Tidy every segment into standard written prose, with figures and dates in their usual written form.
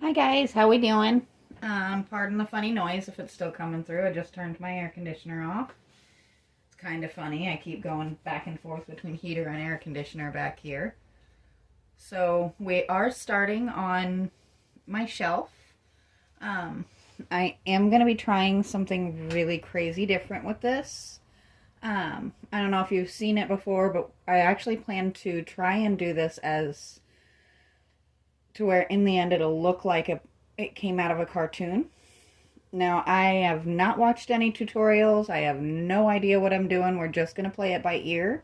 Hi guys, how we doing? Pardon the funny noise if it's still coming through. I just turned my air conditioner off. It's kind of funny. I keep going back and forth between heater and air conditioner back here. So we are starting on my shelf. Um, I am going to be trying something really crazy different with this. I don't know if you've seen it before, but I actually plan to try and do this as to where in the end it'll look like it came out of a cartoon. Now, I have not watched any tutorials. I have no idea what I'm doing. We're just going to play it by ear.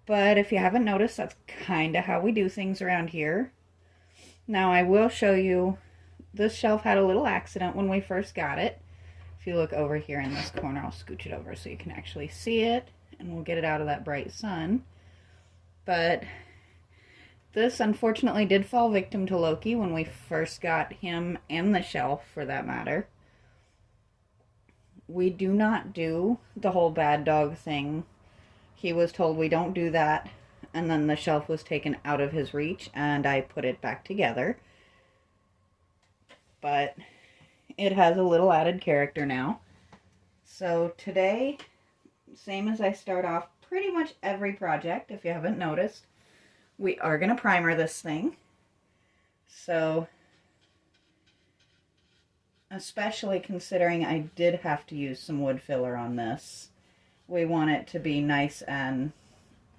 But if you haven't noticed, that's kind of how we do things around here. Now, I will show you, this shelf had a little accident when we first got it. If you look over here in this corner, I'll scooch it over so you can actually see it. And we'll get it out of that bright sun. But this unfortunately did fall victim to Loki when we first got him and the shelf, for that matter. We do not do the whole bad dog thing. He was told we don't do that, and then the shelf was taken out of his reach, and I put it back together. But it has a little added character now. So today, same as I start off pretty much every project, if you haven't noticed, we are going to primer this thing. So, especially considering I did have to use some wood filler on this, we want it to be nice and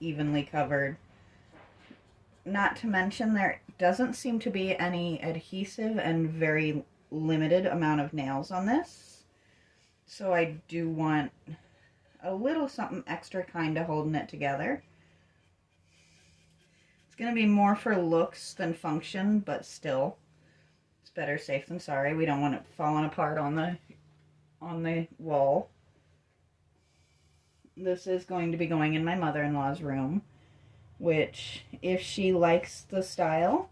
evenly covered. Not to mention there doesn't seem to be any adhesive and very limited amount of nails on this. So I do want a little something extra kind of holding it together. It's going to be more for looks than function, but still, it's better safe than sorry. We don't want it falling apart on the wall. This is going to be going in my mother-in-law's room, which, if she likes the style,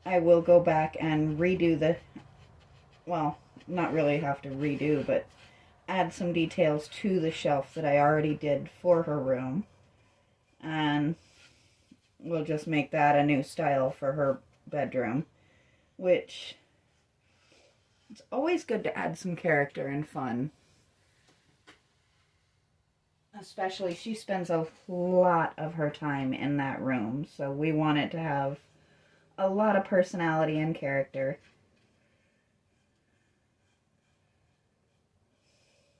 I will go back and redo the, well, not really have to redo, but add some details to the shelf that I already did for her room. And we'll just make that a new style for her bedroom, which, it's always good to add some character and fun. Especially, she spends a lot of her time in that room, so we want it to have a lot of personality and character.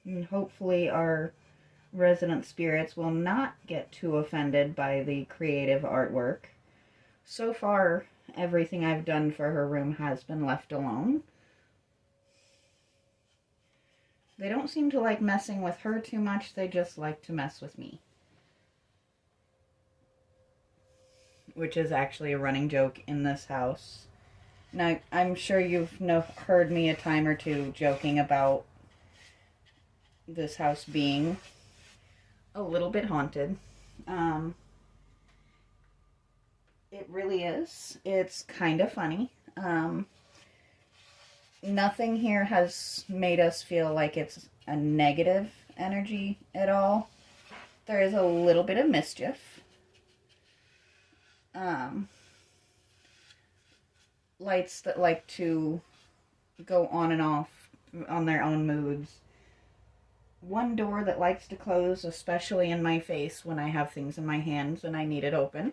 And hopefully our resident spirits will not get too offended by the creative artwork. So far, everything I've done for her room has been left alone. They don't seem to like messing with her too much, they just like to mess with me. Which is actually a running joke in this house. Now, I'm sure you've heard me a time or two joking about this house being a little bit haunted. It really is. It's kind of funny. Nothing here has made us feel like it's a negative energy at all. There is a little bit of mischief. Lights that like to go on and off on their own moods. One door that likes to close, especially in my face when I have things in my hands and I need it open.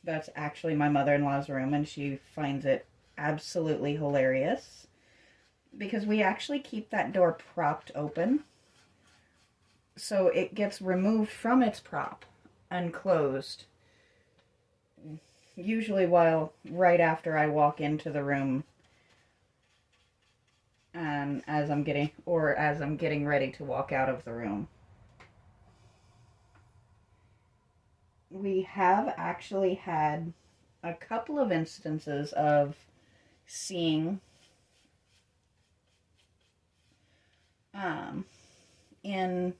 That's actually my mother-in-law's room, and she finds it absolutely hilarious because we actually keep that door propped open, so it gets removed from its prop and closed, usually right after I walk into the room, and as I'm getting ready to walk out of the room. We have actually had a couple of instances of seeing in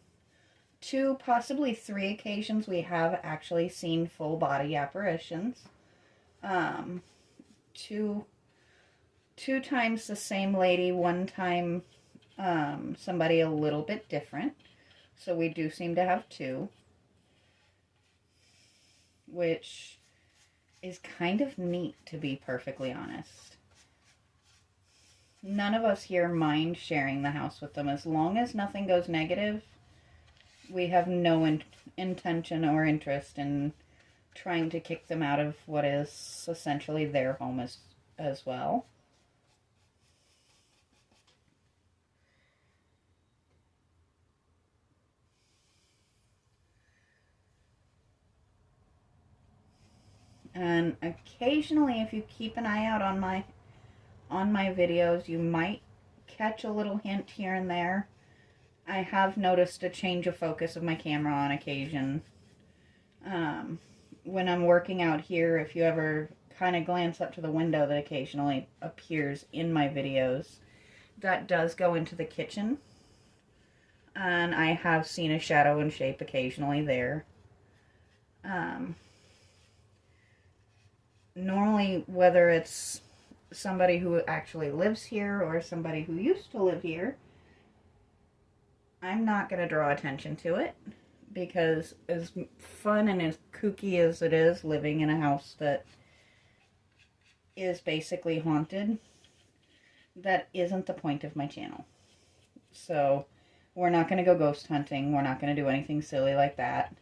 2, possibly 3 occasions we have actually seen full body apparitions. 2 times the same lady, 1 time somebody a little bit different. So we do seem to have 2, which is kind of neat, to be perfectly honest. None of us here mind sharing the house with them. As long as nothing goes negative, we have no intention or interest in trying to kick them out of what is essentially their home as well. And occasionally, if you keep an eye out on my videos, you might catch a little hint here and there. I have noticed a change of focus of my camera on occasion. When I'm working out here, if you ever kind of glance up to the window that occasionally appears in my videos, that does go into the kitchen. And I have seen a shadow and shape occasionally there. Normally, whether it's somebody who actually lives here or somebody who used to live here, I'm not going to draw attention to it, because as fun and as kooky as it is living in a house that is basically haunted, that isn't the point of my channel. So we're not going to go ghost hunting. We're not going to do anything silly like that.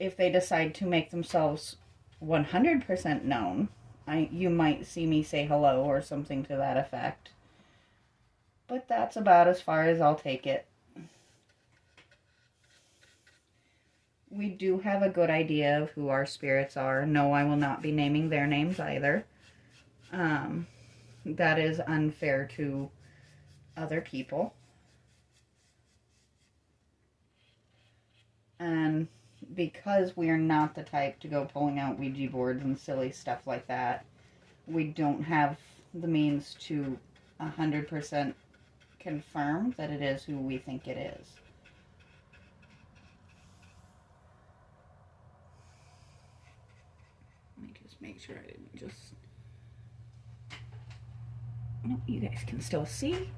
If they decide to make themselves 100% known, you might see me say hello or something to that effect. But that's about as far as I'll take it. We do have a good idea of who our spirits are. No, I will not be naming their names either. That is unfair to other people. And because we are not the type to go pulling out Ouija boards and silly stuff like that, we don't have the means to 100% confirm that it is who we think it is. Let me just make sure I didn't just... No, you guys can still see.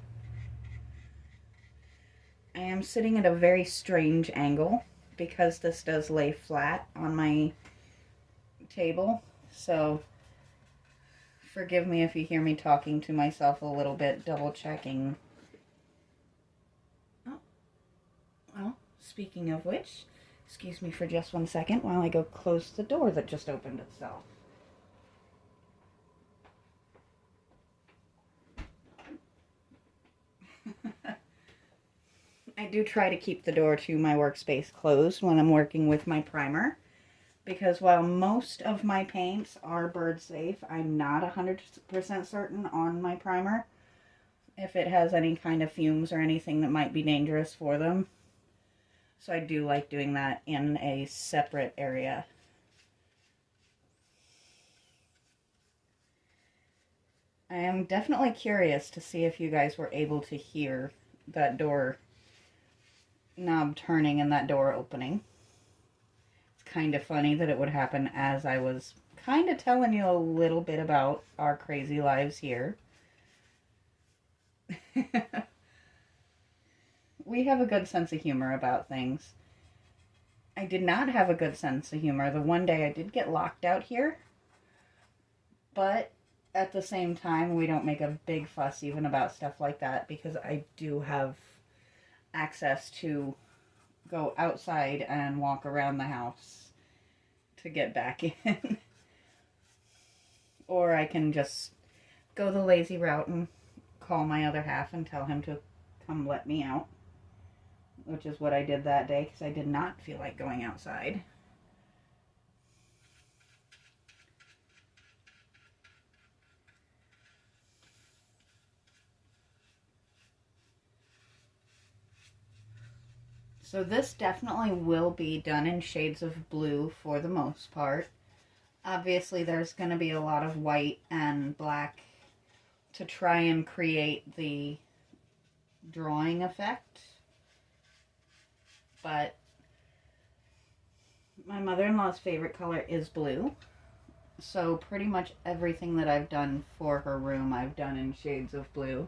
I am sitting at a very strange angle because this does lay flat on my table, so forgive me if you hear me talking to myself a little bit, double checking. Oh, well, speaking of which, excuse me for just 1 second while I go close the door that just opened itself. I do try to keep the door to my workspace closed when I'm working with my primer, because while most of my paints are bird safe, I'm not 100% certain on my primer if it has any kind of fumes or anything that might be dangerous for them. So I do like doing that in a separate area. I am definitely curious to see if you guys were able to hear that door knob turning and that door opening. It's kind of funny that it would happen as I was kind of telling you a little bit about our crazy lives here. We have a good sense of humor about things. I did not have a good sense of humor the one day I did get locked out here, but at the same time, we don't make a big fuss even about stuff like that, because I do have access to go outside and walk around the house to get back in. Or I can just go the lazy route and call my other half and tell him to come let me out, which is what I did that day because I did not feel like going outside. So this definitely will be done in shades of blue for the most part. Obviously there's going to be a lot of white and black to try and create the drawing effect. But my mother-in-law's favorite color is blue. So pretty much everything that I've done for her room, I've done in shades of blue.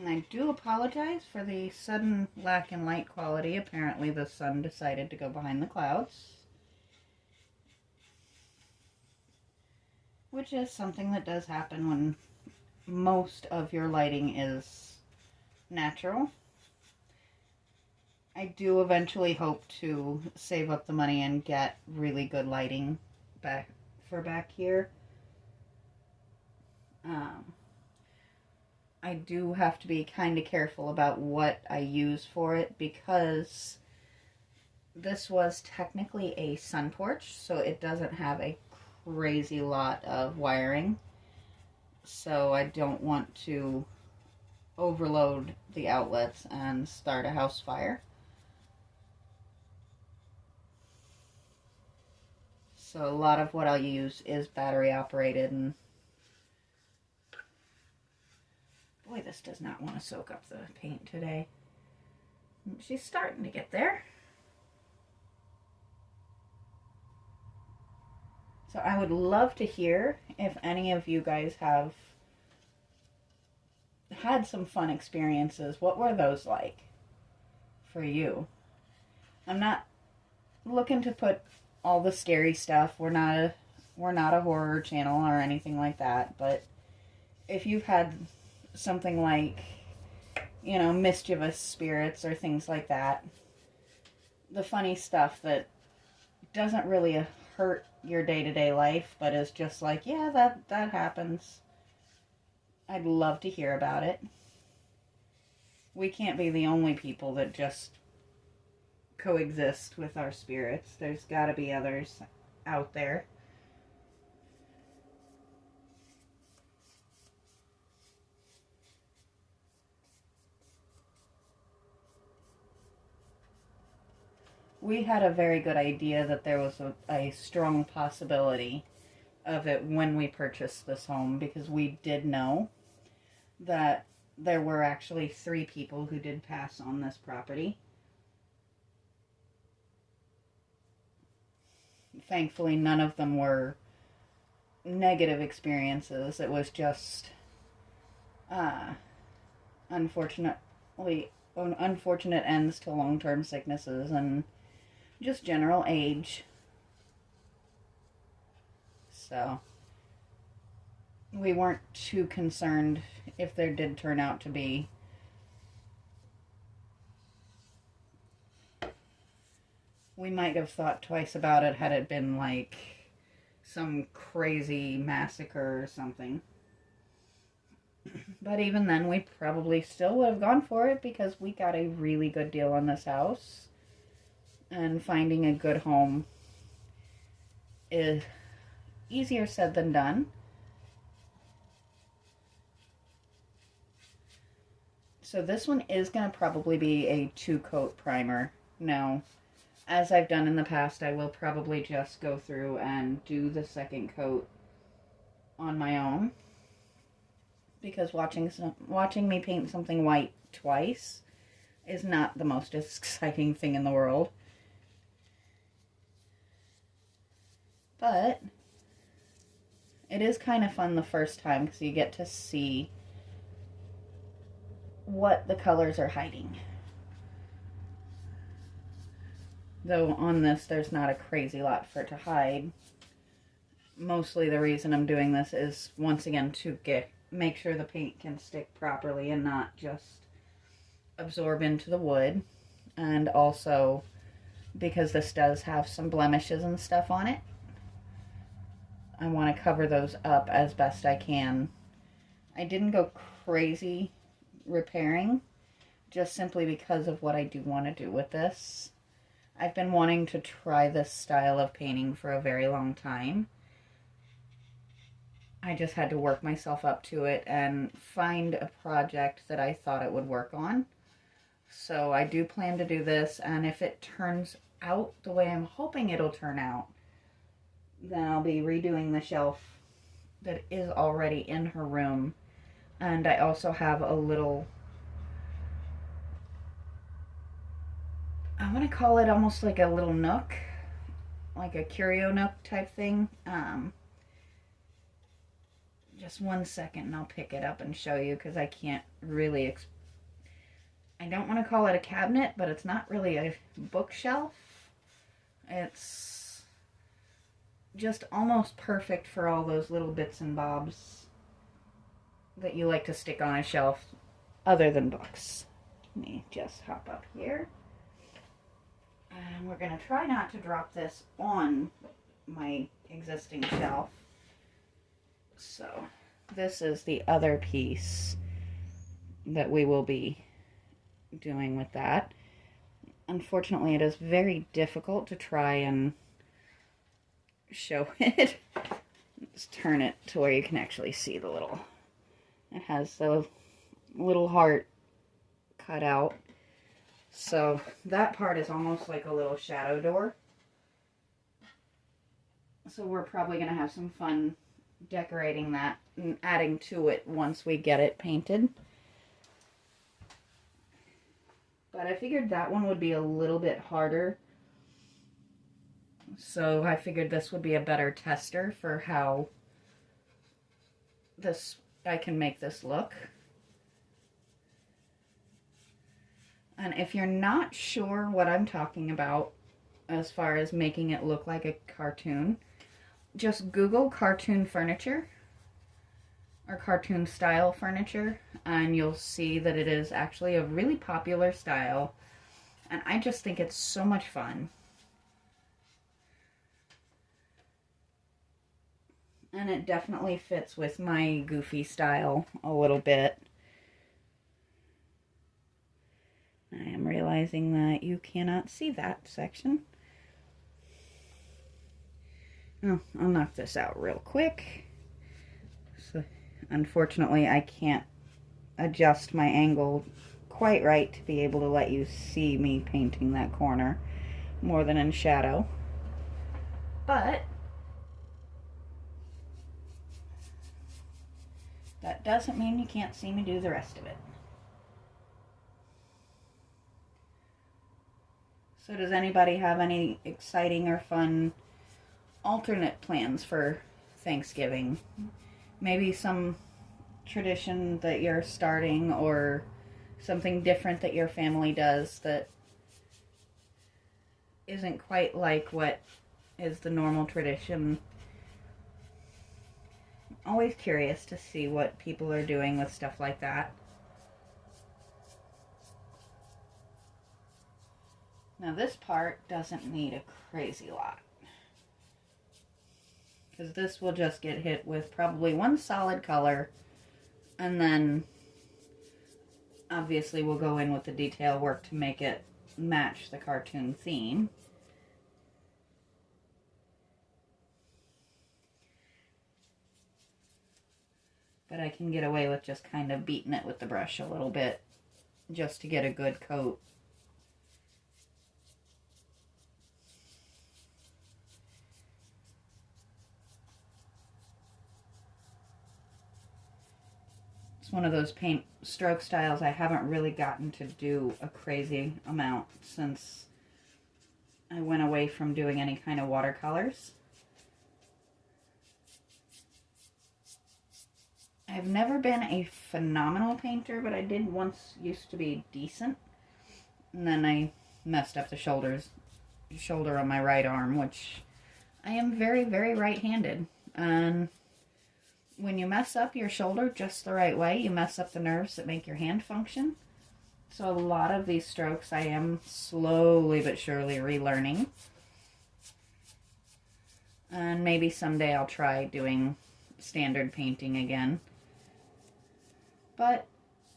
I do apologize for the sudden lack in light quality. Apparently the sun decided to go behind the clouds, which is something that does happen when most of your lighting is natural. I do eventually hope to save up the money and get really good lighting back here. I do have to be kind of careful about what I use for it, because this was technically a sun porch, so it doesn't have a crazy lot of wiring. So I don't want to overload the outlets and start a house fire. So a lot of what I'll use is battery operated, and boy, this does not want to soak up the paint today. She's starting to get there. So I would love to hear if any of you guys have had some fun experiences. What were those like for you? I'm not looking to put all the scary stuff. We're not a horror channel or anything like that, but if you've had something like, you know, mischievous spirits or things like that, the funny stuff that doesn't really hurt your day-to-day life, but is just like, yeah, that happens. I'd love to hear about it. We can't be the only people that just coexist with our spirits. There's got to be others out there. We had a very good idea that there was a strong possibility of it when we purchased this home, because we did know that there were actually 3 people who did pass on this property. Thankfully, none of them were negative experiences. It was just unfortunate ends to long-term sicknesses and just general age. So we weren't too concerned if there did turn out to be. We might have thought twice about it had it been like some crazy massacre or something. But even then, we probably still would have gone for it, because we got a really good deal on this house. And finding a good home is easier said than done. So this one is going to probably be a 2-coat primer. Now, as I've done in the past, I will probably just go through and do the 2nd coat on my own, because watching me paint something white twice is not the most exciting thing in the world. But it is kind of fun the first time, because you get to see what the colors are hiding. Though on this, there's not a crazy lot for it to hide. Mostly the reason I'm doing this is, once again, to make sure the paint can stick properly and not just absorb into the wood. And also because this does have some blemishes and stuff on it, I want to cover those up as best I can. I didn't go crazy repairing, just simply because of what I do want to do with this. I've been wanting to try this style of painting for a very long time. I just had to work myself up to it and find a project that I thought it would work on. So I do plan to do this, and if it turns out the way I'm hoping it'll turn out, then I'll be redoing the shelf that is already in her room. And I also have a little, I want to call it almost like a little nook, like a curio nook type thing. Just one second and I'll pick it up and show you, because I can't really I don't want to call it a cabinet, but it's not really a bookshelf. It's just almost perfect for all those little bits and bobs that you like to stick on a shelf other than books. Let me just hop up here. And we're going to try not to drop this on my existing shelf. So this is the other piece that we will be doing with that. Unfortunately, it is very difficult to try and show it. Let's turn it to where you can actually see the little... It has the little heart cut out. So that part is almost like a little shadow door. So we're probably going to have some fun decorating that and adding to it once we get it painted. But I figured that one would be a little bit harder. So I figured this would be a better tester for how I can make this look. And if you're not sure what I'm talking about as far as making it look like a cartoon, just Google cartoon furniture or cartoon style furniture, and you'll see that it is actually a really popular style, and I just think it's so much fun. And it definitely fits with my goofy style a little bit. I am realizing that you cannot see that section. Oh, I'll knock this out real quick. So, unfortunately, I can't adjust my angle quite right to be able to let you see me painting that corner more than in shadow. But that doesn't mean you can't see me do the rest of it. So does anybody have any exciting or fun alternate plans for Thanksgiving? Maybe some tradition that you're starting or something different that your family does that isn't quite like what is the normal tradition. I'm always curious to see what people are doing with stuff like that. Now this part doesn't need a crazy lot, because this will just get hit with probably one solid color, and then obviously we'll go in with the detail work to make it match the cartoon theme. But I can get away with just kind of beating it with the brush a little bit just to get a good coat. It's one of those paint stroke styles I haven't really gotten to do a crazy amount since I went away from doing any kind of watercolors. I've never been a phenomenal painter, but I did once used to be decent. And then I messed up the shoulder on my right arm, which I am very, very right-handed. And when you mess up your shoulder just the right way, you mess up the nerves that make your hand function. So a lot of these strokes I am slowly but surely relearning. And maybe someday I'll try doing standard painting again. But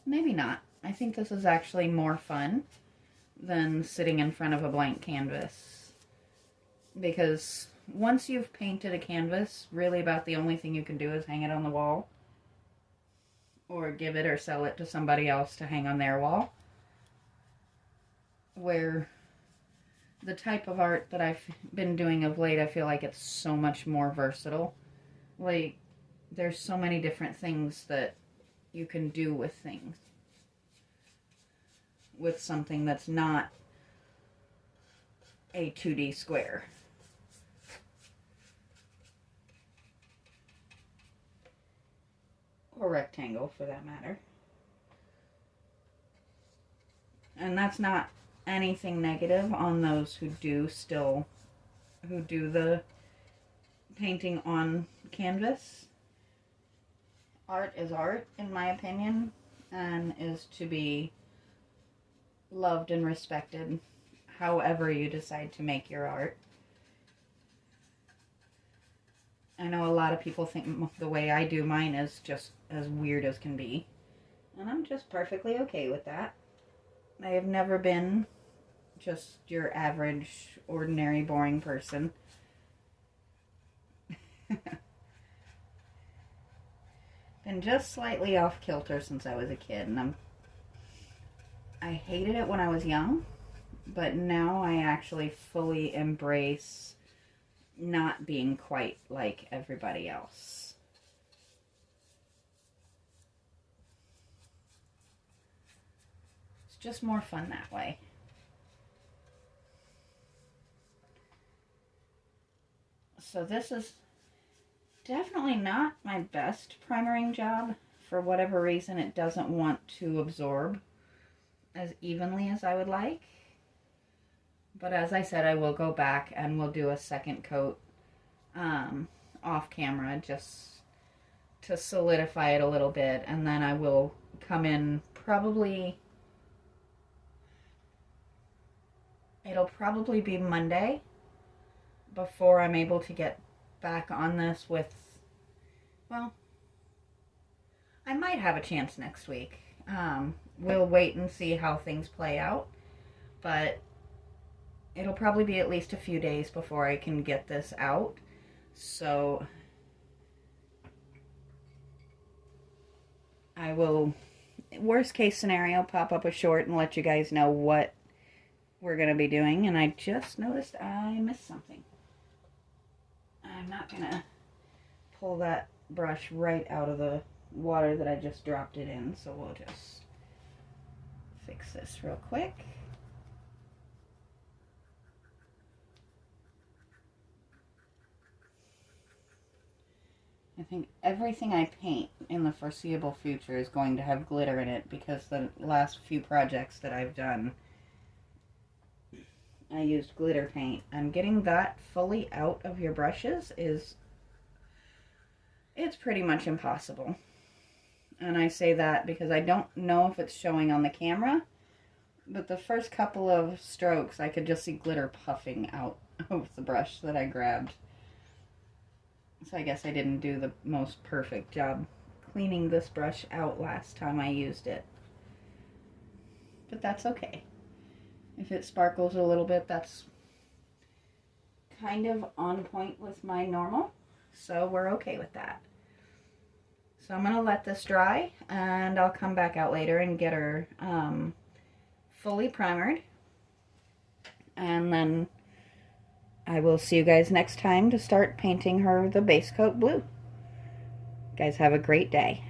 maybe not. I think this is actually more fun than sitting in front of a blank canvas. Because once you've painted a canvas, really about the only thing you can do is hang it on the wall. Or give it or sell it to somebody else to hang on their wall. Where the type of art that I've been doing of late, I feel like it's so much more versatile. Like, there's so many different things that you can do with things. With something that's not a 2D square. Or rectangle, for that matter. And that's not anything negative on those who do the painting on canvas. Art is art, in my opinion, and is to be loved and respected however you decide to make your art. I know a lot of people think the way I do mine is just as weird as can be, and I'm just perfectly okay with that. I have never been just your average, ordinary, boring person. Been just slightly off kilter since I was a kid, and I hated it when I was young, but now I actually fully embrace not being quite like everybody else. It's just more fun that way. So this is definitely not my best primering job. For whatever reason, it doesn't want to absorb as evenly as I would like. But as I said, I will go back and we'll do a second coat off camera just to solidify it a little bit. And then I will come in it'll probably be Monday before I'm able to get back on this with, well, I might have a chance next week. We'll wait and see how things play out, but it'll probably be at least a few days before I can get this out. So I will, worst case scenario, pop up a short and let you guys know what we're going to be doing. And I just noticed I missed something. I'm not going to pull that brush right out of the water that I just dropped it in, so we'll just fix this real quick. I think everything I paint in the foreseeable future is going to have glitter in it, because the last few projects that I've done, I used glitter paint, and getting that fully out of your brushes it's pretty much impossible. And I say that because I don't know if it's showing on the camera, but the first couple of strokes I could just see glitter puffing out of the brush that I grabbed. So I guess I didn't do the most perfect job cleaning this brush out last time I used it. But that's okay. If it sparkles a little bit, that's kind of on point with my normal, so we're okay with that. So I'm going to let this dry, and I'll come back out later and get her fully primered, and then I will see you guys next time to start painting her the base coat blue. You guys have a great day.